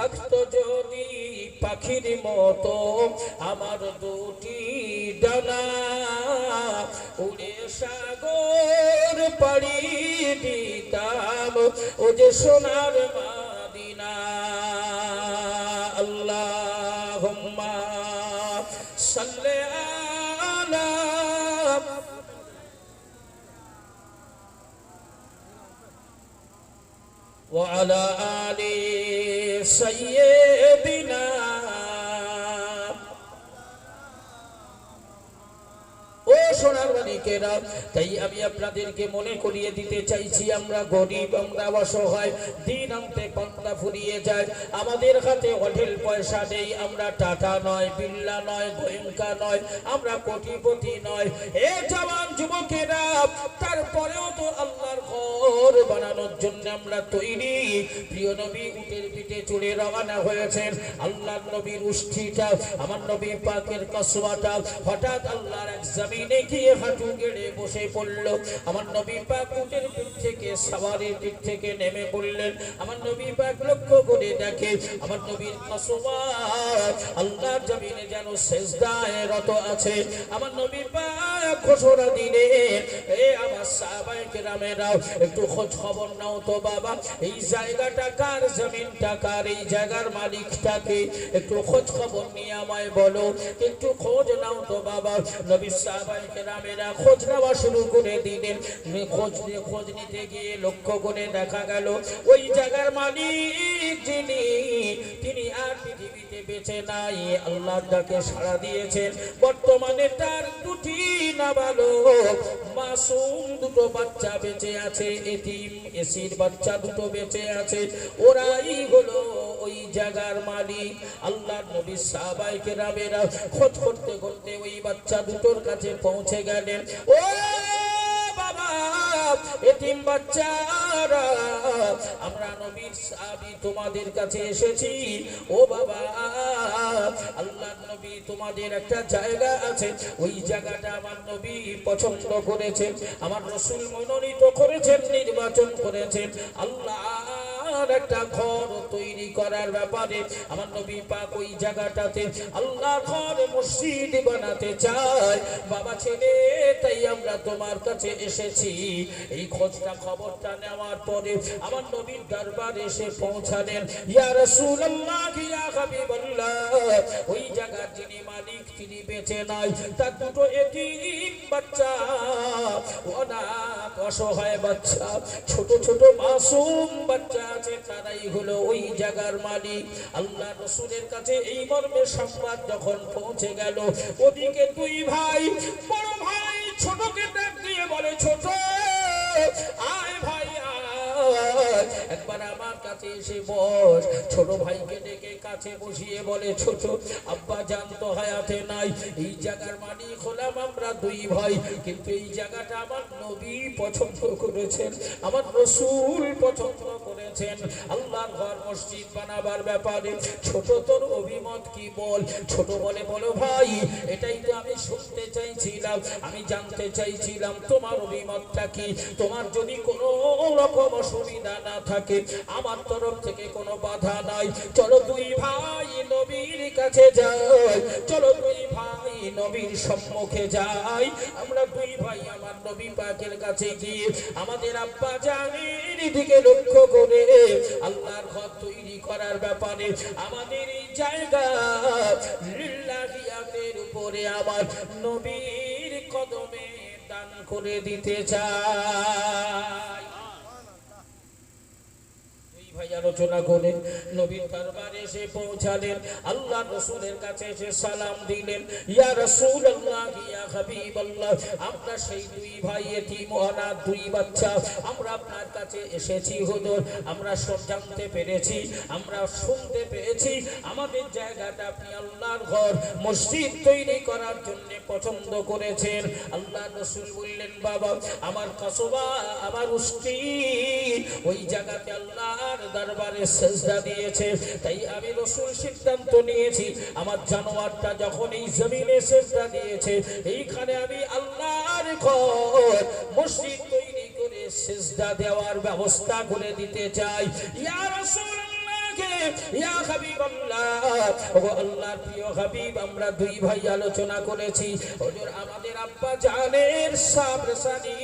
থাকতো যদি পাখির মতো আমার দুটি ডানা, উড়ে সাগর পাড়ি দিতাম ও যে সোনার মদিনা। আল্লাহুম্মা সাল্লি আলা ওয়া আলা আলি সাইয়্যিদিনা। ও সোনার মানিকেরা, তাই আমি আপনাদেরকে মনে করিয়ে দিতে চাইছি, আমরা গরিব, আমরা অসহায়, দিন আনতে পান্তা ফুরিয়ে যায়, আমাদের হাতে হোটেল পয়সা নেই, আমরা টাটা নয়, বিল্লা নয়, গোয়েঙ্কা নয়, আমরা কোটিপতি নয়। এ জওয়ান যুবকেরা, তারপরেও তো আল্লাহর ঘর বানানোর জন্য আমরা তৈরি। প্রিয় নবী উটের পিঠে চড়ে রওনা হয়েছেন। আল্লাহর নবীর উষ্ঠিটা, আমার নবী পাকের কসওয়াটা হঠাৎ আল্লাহর এক জমিনে গিয়ে হাঁটু গেড়ে বসে পড়ল। আমার নবী পাক উটের পিঠ থেকে, সওয়ারির পিঠ থেকে নেমে পড়লেন। আমার নবী পাক লক্ষ্য করে দেখে আমার নবীর কসওয়া আল্লাহর জমিনে যেন সিজদায় রত আছে। আমার নবী পাক ঘোষণা দিলেন, এ আমার সাহাবায়ে কেরামেরা, একটু খোঁজ খবর নাও তো বাবা, এই জায়গাটা কার, জমিনটা কার, এই জায়গার মালিকটাকে, একটু খোঁজ খবর নিয়ে আমায় বলো, একটু খোঁজ নাও তো বাবা। নবী সাহাবায়ে কেরামেরা খোঁজ নেওয়া শুরু করে দিলেন। খোঁজ নিতে গিয়ে লক্ষ্য করে দেখা গেল ওই জায়গার মালিক যিনি, তিনি আর পৃথিবীতে বেঁচে নাই। আল্লাহর ডাকে সাড়া দিয়েছেন। বর্তমানে তার দুটি নাবালক মাসুম দুটো বাচ্চা বেঁচে আছে, এতিম এসির বাচ্চা দুটো বেঁচে আছে। ওরাই হলো ওই জায়গার মালিক। আল্লাহর নবী সাহাবায়ে কেরামেরা খোঁজ করতে করতে ওই বাচ্চা দুটোর কাছে পৌঁছে গেলেন। ও বাবা, এতিম বাচ্চারা, আমরা নবীর সাহাবী তোমাদের কাছে এসেছি। ও বাবা, আল্লাহর নবী তোমাদের একটা জায়গা আছে, ওই জায়গাটা আমার নবী পছন্দ করেছেন, আমার রাসূল মনোনীত করেছেন, নির্বাচন করেছেন। আল্লাহর একটা ঘর তৈরি করার ব্যাপারে আমার নবী পাক ওই জায়গাটাতে আল্লাহর ঘর, মসজিদ বানাতে চায়। বাবা ছেলে, তাই আমরা তোমার কাছে এসেছি। এই খোঁজটা খবরটা নেওয়ার পরে আমার নবীর দরবারে এসে পৌঁছালেন। ইয়া রাসূলুল্লাহ, ইয়া হাবিবাল্লাহ, ওই জায়গার যিনি মালিক তিনি বেঁচে নাই, তার দুটো এতিম বাচ্চা, অনাথ অসহায় বাচ্চা, ছোট ছোট মাসুম বাচ্চা আছে, তারাই হলো ওই জায়গার মালিক। আল্লাহ রাসূলের কাছে এই মর্মে সংবাদ যখন পৌঁছে গেল, ওদিকে দুই ভাই, বড় ভাই ছোটকে ডাক দিয়ে বলে, ছোট আয় ভাই আয়, একবার আমার কাছে এসে বস। ছোট ভাইকে ডেকে কাছে বসিয়ে বলে, ছোট আব্বা জান তো হায়াতে নাই, এই জায়গার মালিক হলাম আমরা দুই ভাই, কিন্তু এই জায়গাটা আমার নবী পছন্দ করেছেন, আমার রাসূল পছন্দ করেছেন আল্লাহর ঘর মসজিদ বানাবার ব্যাপারে। ছোট তোর অভিমত কি বল? ছোট বলে, বলো ভাই, এটাই তো আমি শুনতে চাইছিলাম, আমি জানতে চাইছিলাম তোমার অভিমতটা কি। তোমার যদি কোনো রকম অসুবিধা না থাকে, আমার তরফ থেকে কোনো বাধা নাই। চলো দুই ভাই নবীর কাছে যাই, চলো দুই ভাই নবীর সম্মুখে যাই। আমরা দুই ভাই আমার নবী পাকের কাছে গিয়ে আমাদের আব্বা জানের দিকে লক্ষ্য করে আল্লাহর ঘর তৈরি করার ব্যাপারে আমাদের এই জায়গা লিল্লাহিয়াতের উপরে আমার নবীর কদমে দান করে দিতে চাই। ভাই আলোচনা করে নবীর দরবারে এসে পৌঁছালেন। আল্লাহ রাসূলের কাছে এসে সালাম দিলেন, ইয়া রাসূলুল্লাহ, ইয়া হাবিবাল্লাহ, আমরা সেই দুই ভাই এতিম অনাথ দুই বাচ্চা, আমরা আপনার কাছে এসেছি হুজুর। আমরা সব জানতে পেরেছি, আমরা শুনতে পেরেছি আমাদের জায়গাটা আপনি আল্লাহর ঘর মসজিদ তৈরি করার জন্য পছন্দ করেছেন। আল্লাহ রাসূল বললেন, বাবা আমার কসবা, আমার উষ্টি ওই জায়গাতে আল্লাহর দরবারে সিজদা দিয়েছে, তাই আমি রাসূল সিদ্ধান্ত নিয়েছি আমার জানোয়ারটা যখন এই জমিনে সিজদা দিয়েছে, এইখানে আমি আল্লাহর ঘর মসজিদ তৈরি করে সিজদা দেওয়ার ব্যবস্থা করে দিতে চাই। ইয়া রাসূলুল্লাহ, ইয়া হাবিবাল্লাহ, ওগো আল্লাহর প্রিয় হাবিব, আমরা দুই ভাই আলোচনা করেছি। হুজুর আমাদের আব্বা জানের সাবরসানি,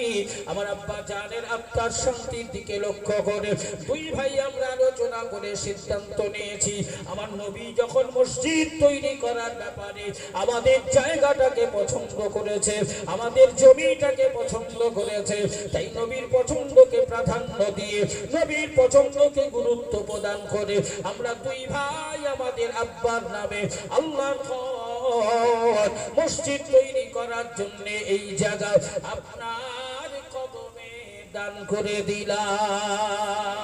আমার আব্বা জানের আত্মার শান্তির দিকে লক্ষ্য করে দুই ভাই আমরা আলোচনা করে সিদ্ধান্ত নিয়েছি, আমার নবী যখন মসজিদ তৈরি করার ব্যাপারে আমাদের জায়গাটাকে পছন্দ করেছে, আমাদের জমিটাকে পছন্দ করেছে, তাই নবীর পছন্দকে প্রাধান্য দিয়ে, নবীর পছন্দকে গুরুত্ব প্রদান করে আমরা দুই ভাই আমাদের আব্বার নামে আল্লাহর ঘর মসজিদ তৈরি করার জন্য এই জায়গা আপনার কদমে দান করে দিলাম।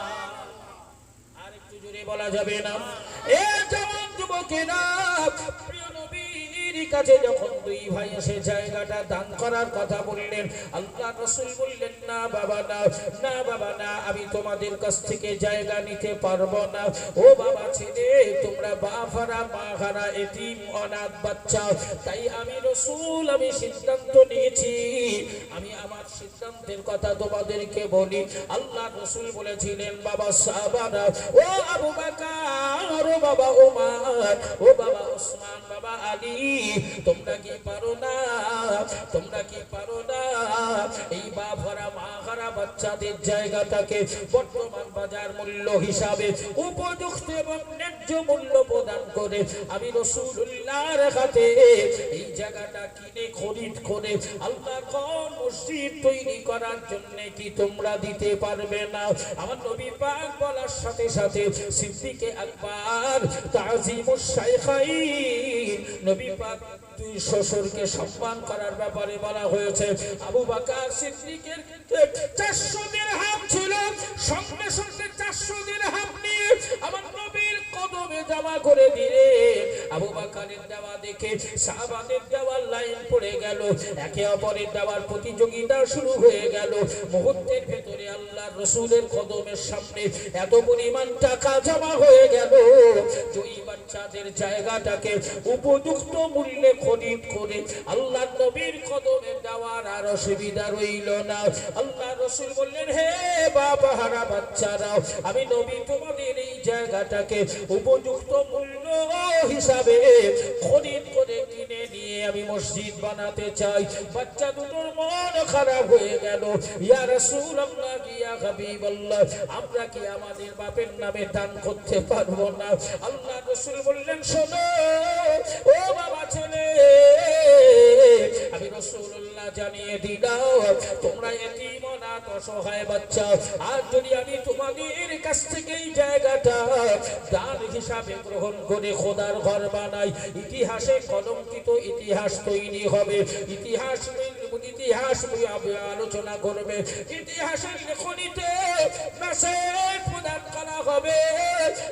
আর একটু জোরে বলা যাবে না? এ জওয়ান যুবকেরা, প্রিয় নবীর কাছে যখন দুই ভাই এসে জায়গাটা দান করার কথা বললেন, আল্লাহ রাসূল বললেন, না বাবা না, না বাবা না, আমি তোমাদের কাছ থেকে জায়গা নিতে পারবো না। ও বাবা ছেলে, তোমরা বাপ হারা মা হারা এতিম অনাথ বাচ্চা, তাই আমি রাসূল আমি সিদ্ধান্ত নিয়েছি, আমি আমার সিদ্ধান্তের কথা তোমাদেরকে বলি। আল্লাহ রাসূল বলেছিলেন, বাবা সাহাবারা, ও আবু বকর, ও বাবা ওমর, ও বাবা ওসমান, বাবা আলী, তোমরা কি পারো না, তোমরা কি পারো না এই বাপ হারা মা হারা বাচ্চাদের জায়গাটাকে বর্তমান বাজার মূল্য হিসাবে উপযুক্ত এবং ন্যায্য মূল্য প্রদান করে আমি রাসূলুল্লাহর হাতে এই জায়গাটা কিনে খরিদ করে আল্লাহর ঘর মসজিদ তৈরি করার জন্য কি তোমরা দিতে পারবে না? আমার নবী পাক বলার সাথে সাথে সিদ্দিকে আকবর তাজিমুশ শাইখাইন, নবী পাক দুই শ্বশুরকে সম্মান করার ব্যাপারে বলা হয়েছে। আবু বকর সিদ্দিকের 400 দিরহাম ছিল, সঙ্গে সঙ্গে 400 দিরহাম নিয়ে আমার নবীর কদমে জমা করে দিলে আবু বকরের দেওয়া দেখে সাহাবাদের দেওয়ার লাইন পড়ে গেল, একে অপরের দেওয়ার প্রতিযোগিতা শুরু হয়ে গেল। মুহূর্তের ভেতরে আল্লাহর রাসূলের কদমের সামনে এত পরিমাণ টাকা জমা হয়ে গেল যে ওই বাচ্চাদের জায়গাটাকে উপযুক্ত মূল্যে খরিদ করে আল্লাহর নবীর কদমে দেওয়ার আর অসুবিধা রইল না। আল্লাহ রাসূল বললেন, হে বাবা হারা বাচ্চারা, আমি নবী তোমাদের এই জায়গাটাকে উপযুক্ত মূল্য হিসাবে খরিদ করে কিনে নিয়ে আমি মসজিদ বানাতে চাই। বাচ্চা দুটোর মন খারাপ হয়ে গেল, ইয়া রাসূলুল্লাহ, ইয়া হাবিবাল্লাহ, আমরা কি আমাদের বাপের নামে দান করতে পারবো না? আল্লাহ রাসূল বললেন, শোনো ও বাবা ছেলে, আমি রাসূলুল্লাহ জানিয়ে দিলাম, তোমরা এতিম অনাথ অসহায় বাচ্চা, আর যদি আমি তোমাদের কাছ থেকে এই জায়গাটা দান হিসাবে গ্রহণ করে খোদার ঘর বানাই, ইতিহাসে কলঙ্কিত ইতিহাস তৈরি হবে। ইতিহাস আলোচনা করবে, ইতিহাসের লেখনীতে মেসেজ প্রদান করা হবে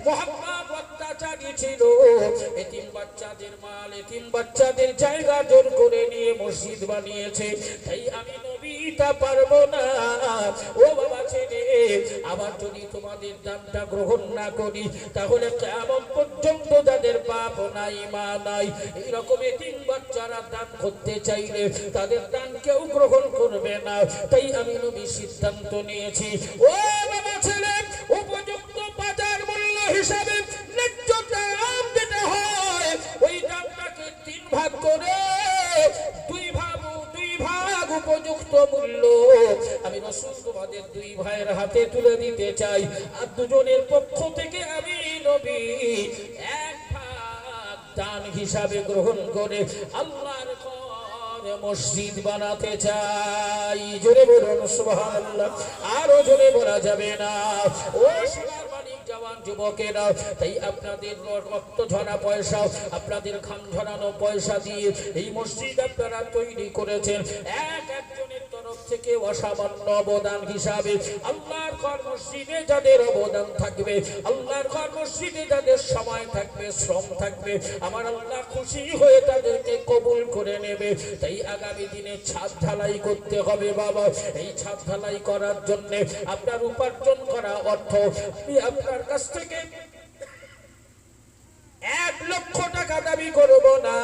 মুহাম্মদ অত্যাচারী ছিল, এতিম বাচ্চাদের মাল, এতিম বাচ্চাদের জায়গা জোর করে নিয়ে মসজিদ বানিয়েছে, তাই আমি নবী তা পারবো না। ও বাবা ছেলে, আবার যদি তোমাদের দানটা গ্রহণ না করি, তাহলে কিয়ামত পর্যন্ত যাদের বাপ নাই মা নাই, এইরকম এতিম বাচ্চারা দান করতে চাইলে তাদের দান কেউ গ্রহণ করবে না। তাই আমি নবী সিদ্ধান্ত নিয়েছি, ও বাবা ছেলে, উপযুক্ত বাজার মূল্য হিসাবে ন্যায্য দাম দিতে হয়, ওই দামটাকে 3 ভাগ করে 2 ভাগ উপযুক্ত মূল্য আমি রাসূল তোমাদের 2 ভাইয়ের হাতে তুলে দিতে চাই। আর দুজনের পক্ষ থেকে আমি নবী 1 ভাগ দান হিসাবে গ্রহণ করে আল্লাহর ঘর মসজিদ বানাতে চাই। জোরে বলুন সুবহানাল্লাহ, আরো জোরে বলা যাবে না? ও সোনার মানিক জওয়ান যুবকেরা, তাই আপনাদের রক্ত ঝরা পয়সা, আপনাদের ঘাম ঝরানো পয়সা দিয়ে এই মসজিদ আপনারা তৈরি করেছেন। একজনের তরফ থেকে অসামান্য অবদান হিসাবে আল্লাহর ঘর মসজিদে যাদের অবদান থাকবে, আল্লাহর ঘর মসজিদে যাদের সময় থাকবে, শ্রম থাকবে, আমার আল্লাহ খুশি হয়ে তাদেরকে কবুল করে নেবে। তাই আগামী দিনে ছাদ ঢালাই করতে হবে বাবা। এই ছাদ ঢালাই করার জন্য আপনার উপার্জন করা অর্থ আমি আপনার কাছ থেকে 1 লক্ষ টাকা দাবি করব না,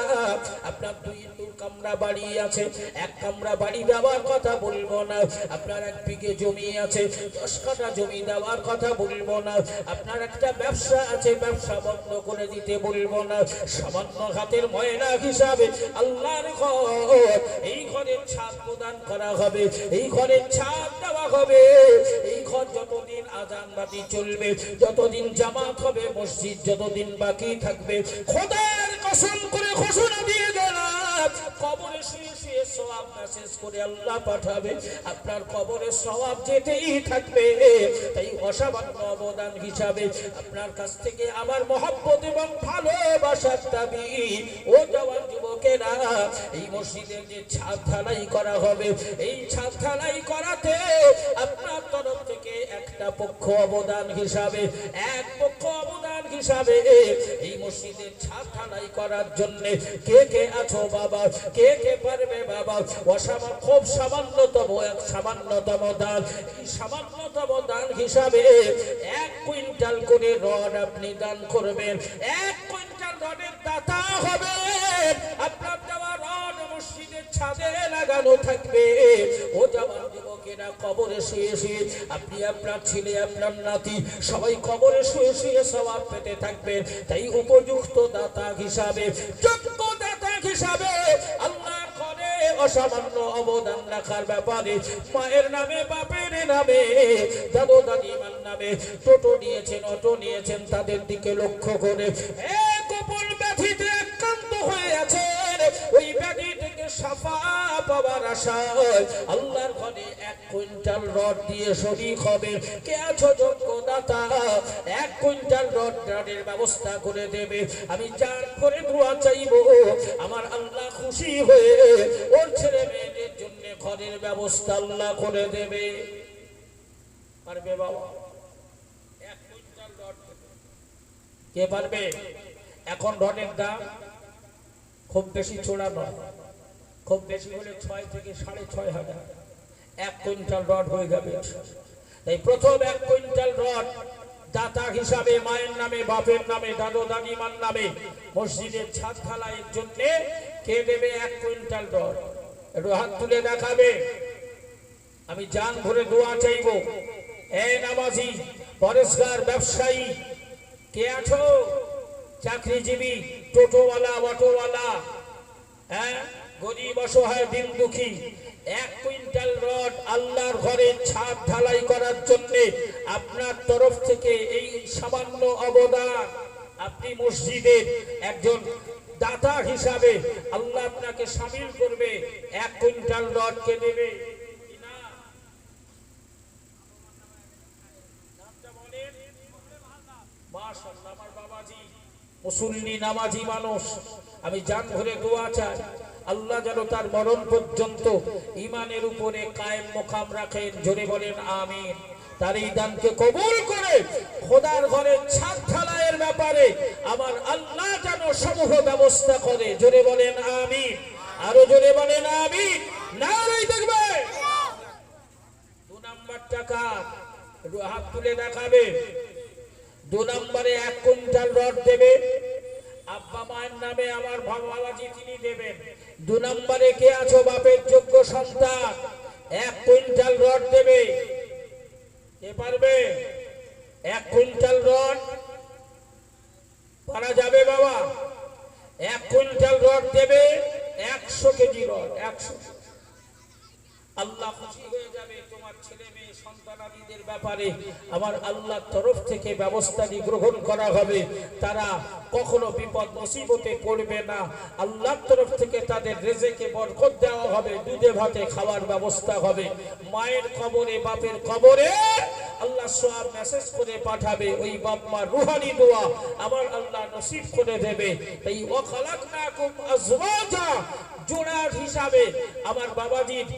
আপনার 2 কামরা বাড়ি আছে, এক কামরা বাড়ি দেওয়ার কথা বলবো না। আপনার 1 বিঘে জমি আছে, 10 কাঠা জমি দেওয়ার কথা বলবো না। আপনার একটা ব্যবসা আছে, ব্যবসা বন্ধ করে দিতে বলবো না। সামান্য হাতের ময়লা হিসাবে আল্লাহর ঘর, এই ঘরের ছাদ প্রদান করা হবে, এই ঘরের ছাদ দেওয়া হবে। এই ঘর যতদিন আজান বাতি চলবে, যতদিন জামাত হবে, মসজিদ যতদিন বাকি থাকবে, খোদার কসম করে ঘোষণা দিয়ে গেলাম, কবরে শুয়ে শুয়ে সওয়াব মেসেজ করে আল্লাহ পাঠাবে, আপনার কবরে সওয়াব যেতেই থাকবে। তাই অসামান্য অবদান হিসাবে আপনার কাছ থেকে আমার মহব্বত এবং ভালোবাসার দাবি, ও জওয়ান যুবকেরা, এই মসজিদের যে ছাদ ঢালাই করা হবে, এই ছাদ ঢালাই করাতে আপনার তরফ থেকে একটা পক্ষ অবদান হিসাবে, এক পক্ষ অবদান হিসাবে এই মসজিদের ছাদ ঢালাই করার জন্য কে কে আছো বাবা, কে কে পারবে বাবা? খুব সামান্যতম দান, এই সামান্যতম দান হিসাবে 1 কুইন্টাল করে রড আপনি দান করবেন। 1 কুইন্টাল রডের দাতা হবে। আপনার দেওয়া রড মসজিদের ছাদে লাগানো থাকবে। ও জওয়ান যুবকেরা, কবরে শুয়ে শুয়ে আপনি, আপনার ছেলে, আপনার নাতি সবাই কবরে শুয়ে শুয়ে সওয়াব পেতে থাকবেন। তাই উপযুক্ত দাতা হিসাবে, যোগ্য দাতা হিসাবে আল্লাহর ঘরে অসামান্য অবদান রাখার ব্যাপারে মায়ের নামে, বাপের নামে, দাদু দাদিমার নামে টোটো নিয়েছেন, অটো নিয়েছেন, তাদের দিকে লক্ষ্য করে গোপন ব্যাধিতে আক্রান্ত হয়ে আছেন, ওই ব্যাধি থেকে সাফা পাওয়ার আশায় আল্লাহর ঘরে 1 কুইন্টাল রড দিয়ে শরীক হবে। কে আছো যোগ্য দাতা? 1 কুইন্টাল রডের ব্যবস্থা করে দেবে। আমি চার করে দোয়া চাইব, আমার আল্লাহ খুশি হয়ে ওর ছেলে মেয়েদের জন্য ঘরের ব্যবস্থা আল্লাহ করে দেবে। পারবে বাবা? 1 কুইন্টাল রড কে পারবে? এখন রডের দাম খুব বেশি ছোড়া নয়, খুব বেশি হলে 6 থেকে 6.5 হাজার। 1 কুইন্টাল রড হয়ে যাবে। তাই প্রথম 1 কুইন্টাল রড দাতা হিসাবে মায়ের নামে, বাপের নামে, দাদু দাদিমার নামে মসজিদের ছাদ ঢালাইয়ের জন্য কে দেবে 1 কুইন্টাল রড? একটু হাত তুলে দেখাবে। আমি জান ভরে দোয়া চাইব। এই নামাজি, পরেশগার, ব্যবসায়ী কে আছো? চাকরিজীবী, টোটোওয়ালা, অটোওয়ালা, গরিব, অসহায়, দিন দুঃখী, 1 কুইন্টাল রড আল্লাহর ঘরের ছাদ ঢালাই করার জন্য আপনার তরফ থেকে এই সামান্য অবদান, আপনি মসজিদের একজন দাতা হিসাবে আল্লাহ আপনাকে শামিল করবে। 1 কুইন্টাল রড কে দেবে? মাশাআল্লাহ, আমার বাবাজি মুসল্লি, নামাজি মানুষ। আমি জান ভরে দোয়া চাই, আল্লাহ যেন তার মরণ পর্যন্ত ইমানের উপরে কায়েম মোকাম রাখেন। জোরে বলেন আমিন। তার এই দানকে কবুল করে খোদার ঘরের ছাদ ঢালাইয়ের ব্যাপারে আমার আল্লাহ যেন সমূহ ব্যবস্থা করে। জোরে বলেন আমিন। আরো জোরে বলেন আমিন। নারাই দেখবে। 2 নাম্বার টাকা হাত তুলে দেখাবে। 2 নম্বরে 1 কুইন্টাল রড দেবে। আব্বা মায়ের নামে আমার বাবাজি তিনি দেবেন। 2 নম্বরে কে আছো বাপের যোগ্য সন্তান? 1 কুইন্টাল রড দেবে। কে পারবে? 1 কুইন্টাল রড পারা যাবে বাবা? 1 কুইন্টাল রড দেবে। 100 কেজি রড, 100। আল্লাহ খুশি হয়ে যাবে। তোমার ছেলে মেয়ে সন্তানাদিদের ব্যাপারে আমার আল্লাহর তরফ থেকে ব্যবস্থা গ্রহণ করা হবে। তারা কখনো বিপদ মুসিবতে পড়বে না। আল্লাহর তরফ থেকে তাদের রিজিকে বরকত দেওয়া হবে। দুধে ভাতে খাওয়ার ব্যবস্থা হবে। মায়ের কবরে, বাপের কবরে আল্লাহ সওয়াব মেসেজ করে পাঠাবে। ওই বাপ মার রুহানি দোয়া আমার আল্লাহ নসিব করে দেবে। তাই ওয়া খালাকনাকুম আজওয়াজা, জোড়া হিসাবে আমার বাবাজির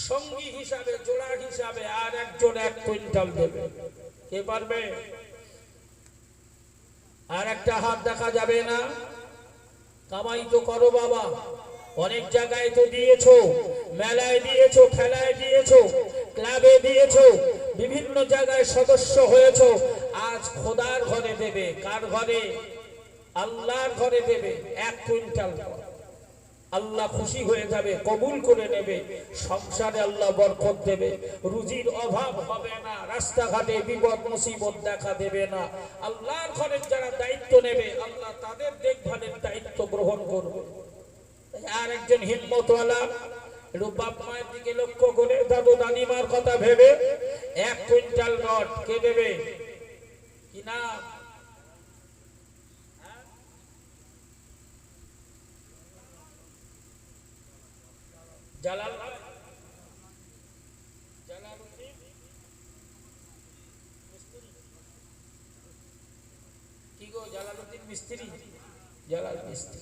সঙ্গী হিসাবে, জোড়া হিসাবে আর একজন 1 কুইন্টাল দেবে। কে পারবে? আর একটা হাত দেখা যাবে না? কামাই তো করো বাবা, অনেক জায়গায় তো দিয়েছো, মেলায় দিয়েছো, খেলায় দিয়েছো, ক্লাবে দিয়েছো, বিভিন্ন জায়গায় সদস্য হয়েছো। আজ খোদার ঘরে দেবে। কার ঘরে? আল্লাহর ঘরে দেবে 1 কুইন্টাল। আল্লাহ খুশি হয়ে যাবে, কবুল করে নেবে, সংসারে আল্লাহ বরকত দেবে, রুজির অভাব হবে না, রাস্তাঘাটে বিপদ মুসিবত দেখা দেবে না। আল্লাহর ঘরের যারা দায়িত্ব নেবে আল্লাহ তাদের দেখভালের দায়িত্ব গ্রহণ করবে। আর একজন হিম্মতওয়ালা একটু বাপ মায়ের দিকে লক্ষ্য করে দাদু দাদিমার কথা ভেবে 1 কুইন্টাল নট কে দেবে কি না? জালালউদ্দিন মিস্ত্রি কি গো? জালালউদ্দিন মিস্ত্রি, জালাল মিস্ত্রি।